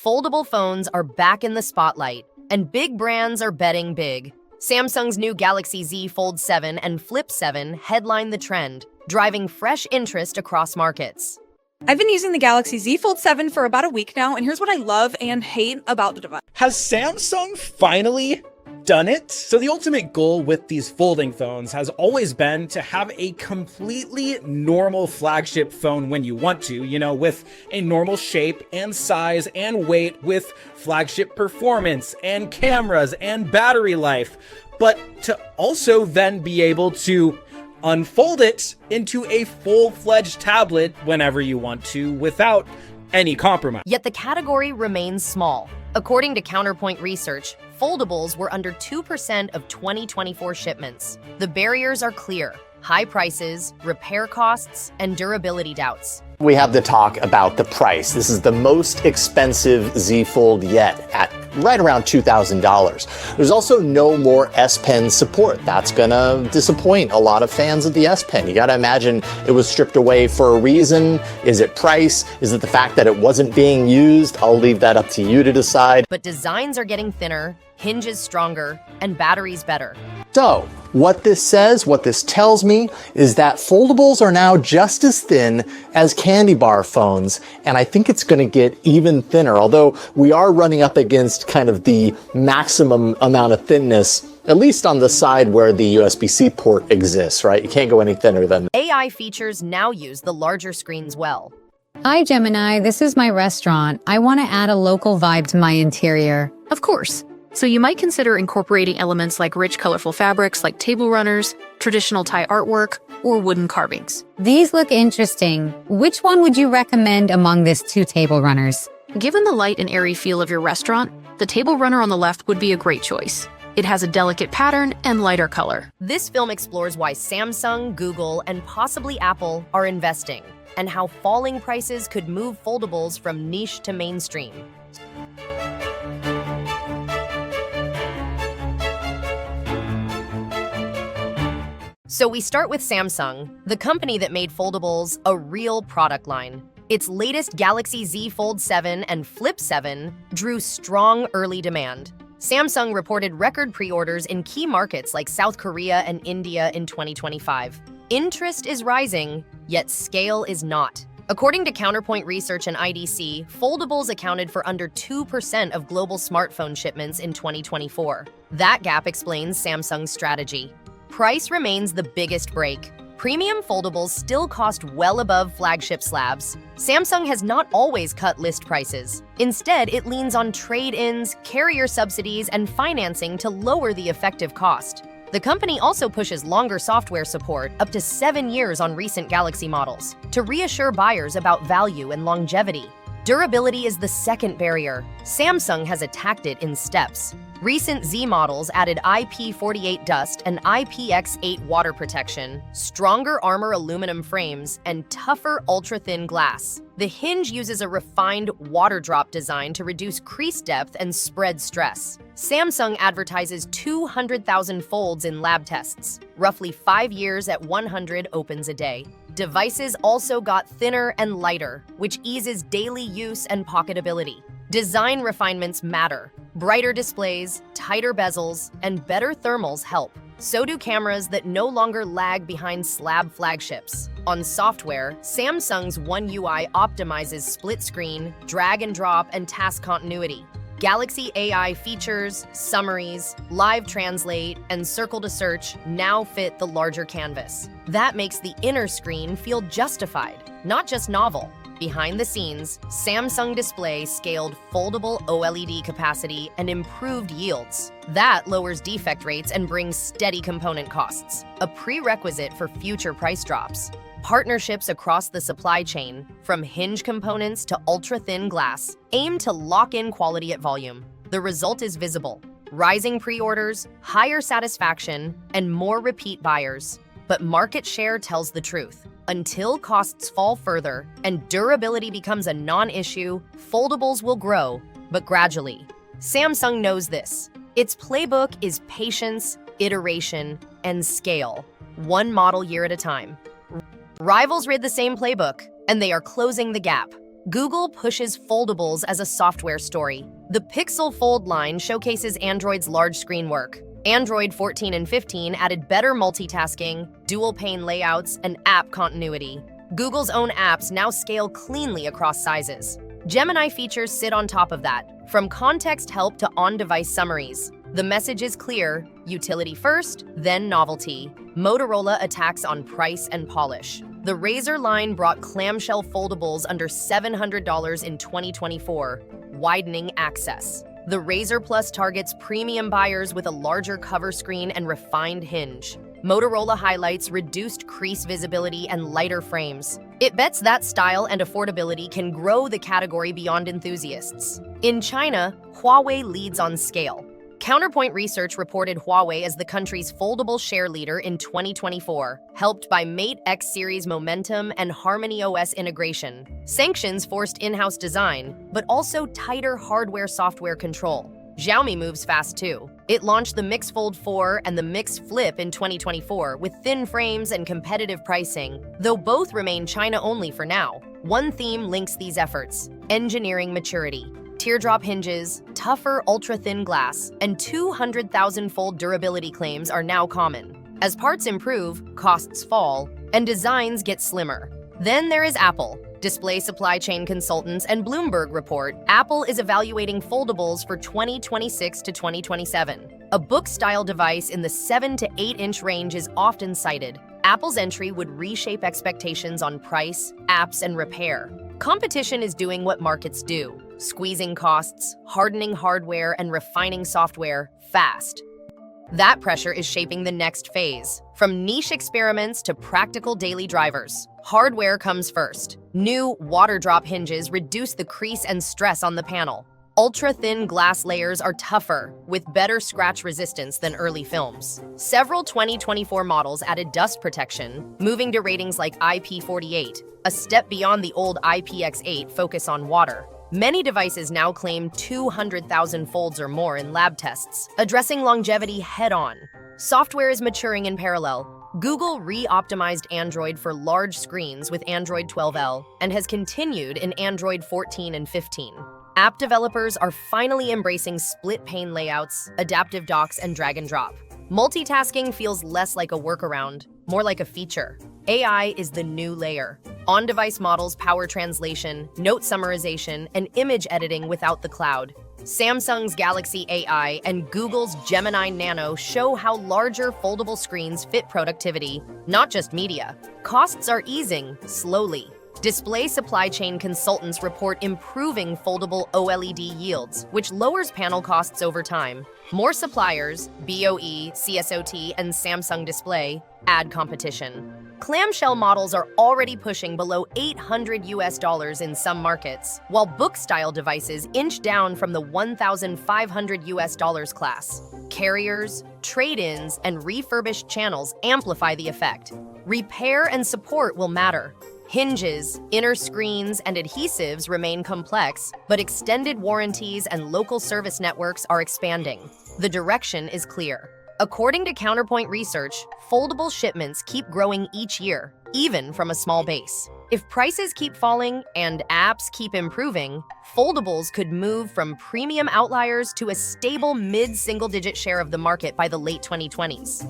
Foldable phones are back in the spotlight, and big brands are betting big. Samsung's new Galaxy Z Fold 7 and Flip 7 headline the trend, driving fresh interest across markets. I've been using the Galaxy Z Fold 7 for about a week now, and here's what I love and hate about the device. Has Samsung finally done it? So the ultimate goal with these folding phones has always been to have a completely normal flagship phone when you want to, with a normal shape and size and weight, with flagship performance and cameras and battery life, but to also then be able to unfold it into a full-fledged tablet whenever you want to without any compromise. Yet the category remains small. According to Counterpoint Research, foldables were under 2% of 2024 shipments. The barriers are clear: high prices, repair costs, and durability doubts. We have the talk about the price. This is the most expensive Z Fold yet, at right around $2,000. There's also no more S Pen support. That's gonna disappoint a lot of fans of the S Pen. You gotta imagine it was stripped away for a reason. Is it price? Is it the fact that it wasn't being used? I'll leave that up to you to decide. But designs are getting thinner, hinges stronger, and batteries better. So, what this says, what this tells me, is that foldables are now just as thin as candy bar phones, and I think it's going to get even thinner, although we are running up against kind of the maximum amount of thinness, at least on the side where the USB-C port exists, right? You can't go any thinner than that. AI features now use the larger screens well. Hi, Gemini. This is my restaurant. I want to add a local vibe to my interior. Of course. So you might consider incorporating elements like rich, colorful fabrics like table runners, traditional Thai artwork, or wooden carvings. These look interesting. Which one would you recommend among these two table runners? Given the light and airy feel of your restaurant, the table runner on the left would be a great choice. It has a delicate pattern and lighter color. This film explores why Samsung, Google, and possibly Apple are investing, and how falling prices could move foldables from niche to mainstream. So we start with Samsung, the company that made foldables a real product line. Its latest Galaxy Z Fold 7 and Flip 7 drew strong early demand. Samsung reported record pre-orders in key markets like South Korea and India in 2025. Interest is rising, yet scale is not. According to Counterpoint Research and IDC, foldables accounted for under 2% of global smartphone shipments in 2024. That gap explains Samsung's strategy. Price remains the biggest break. Premium foldables still cost well above flagship slabs. Samsung has not always cut list prices. Instead, it leans on trade-ins, carrier subsidies, and financing to lower the effective cost. The company also pushes longer software support, up to 7 years on recent Galaxy models, to reassure buyers about value and longevity. Durability is the second barrier. Samsung has attacked it in steps. Recent Z models added IP48 dust and IPX8 water protection, stronger armor aluminum frames, and tougher ultra-thin glass. The hinge uses a refined water drop design to reduce crease depth and spread stress. Samsung advertises 200,000 folds in lab tests, roughly 5 years at 100 opens a day. Devices also got thinner and lighter, which eases daily use and pocketability. Design refinements matter. Brighter displays, tighter bezels, and better thermals help. So do cameras that no longer lag behind slab flagships. On software, Samsung's One UI optimizes split screen, drag and drop, and task continuity. Galaxy AI features, summaries, live translate, and circle to search now fit the larger canvas. That makes the inner screen feel justified, not just novel. Behind the scenes, Samsung Display scaled foldable OLED capacity and improved yields. That lowers defect rates and brings steady component costs, a prerequisite for future price drops. Partnerships across the supply chain, from hinge components to ultra-thin glass, aim to lock in quality at volume. The result is visible: rising pre-orders, higher satisfaction, and more repeat buyers. But market share tells the truth. Until costs fall further and durability becomes a non-issue, foldables will grow, but gradually. Samsung knows this. Its playbook is patience, iteration, and scale, one model year at a time. Rivals rid the same playbook, and they are closing the gap. Google pushes Foldables as a software story. The Pixel Fold line showcases Android's large screen work. Android 14 and 15 added better multitasking, dual-pane layouts, and app continuity. Google's own apps now scale cleanly across sizes. Gemini features sit on top of that, from context help to on-device summaries. The message is clear: utility first, then novelty. Motorola attacks on price and polish. The Razr line brought clamshell foldables under $700 in 2024, widening access. The Razr Plus targets premium buyers with a larger cover screen and refined hinge. Motorola highlights reduced crease visibility and lighter frames. It bets that style and affordability can grow the category beyond enthusiasts. In China, Huawei leads on scale. Counterpoint Research reported Huawei as the country's foldable share leader in 2024, helped by Mate X series momentum and Harmony OS integration. Sanctions forced in-house design, but also tighter hardware-software control. Xiaomi moves fast too. It launched the Mix Fold 4 and the Mix Flip in 2024 with thin frames and competitive pricing, though both remain China-only for now. One theme links these efforts: engineering maturity. Teardrop hinges, tougher ultra-thin glass, and 200,000-fold durability claims are now common. As parts improve, costs fall, and designs get slimmer. Then there is Apple. Display supply chain consultants and Bloomberg report Apple is evaluating foldables for 2026 to 2027. A book-style device in the 7 to 8-inch range is often cited. Apple's entry would reshape expectations on price, apps, and repair. Competition is doing what markets do: squeezing costs, hardening hardware, and refining software fast. That pressure is shaping the next phase. From niche experiments to practical daily drivers, hardware comes first. New water drop hinges reduce the crease and stress on the panel. Ultra-thin glass layers are tougher, with better scratch resistance than early films. Several 2024 models added dust protection, moving to ratings like IP48, a step beyond the old IPX8 focus on water. Many devices now claim 200,000 folds or more in lab tests, addressing longevity head-on. Software is maturing in parallel. Google re-optimized Android for large screens with Android 12L and has continued in Android 14 and 15. App developers are finally embracing split-pane layouts, adaptive docks, and drag-and-drop. Multitasking feels less like a workaround, more like a feature. AI is the new layer. On-device models power translation, note summarization, and image editing without the cloud. Samsung's Galaxy AI and Google's Gemini Nano show how larger foldable screens fit productivity, not just media. Costs are easing, slowly. Display supply chain consultants report improving foldable OLED yields, which lowers panel costs over time. More suppliers, BOE, CSOT, and Samsung Display, add competition. Clamshell models are already pushing below $800 in some markets, while book-style devices inch down from the $1,500 class. Carriers, trade-ins, and refurbished channels amplify the effect. Repair and support will matter. Hinges, inner screens, and adhesives remain complex, but extended warranties and local service networks are expanding. The direction is clear. According to Counterpoint Research, foldable shipments keep growing each year, even from a small base. If prices keep falling and apps keep improving, foldables could move from premium outliers to a stable mid-single-digit share of the market by the late 2020s.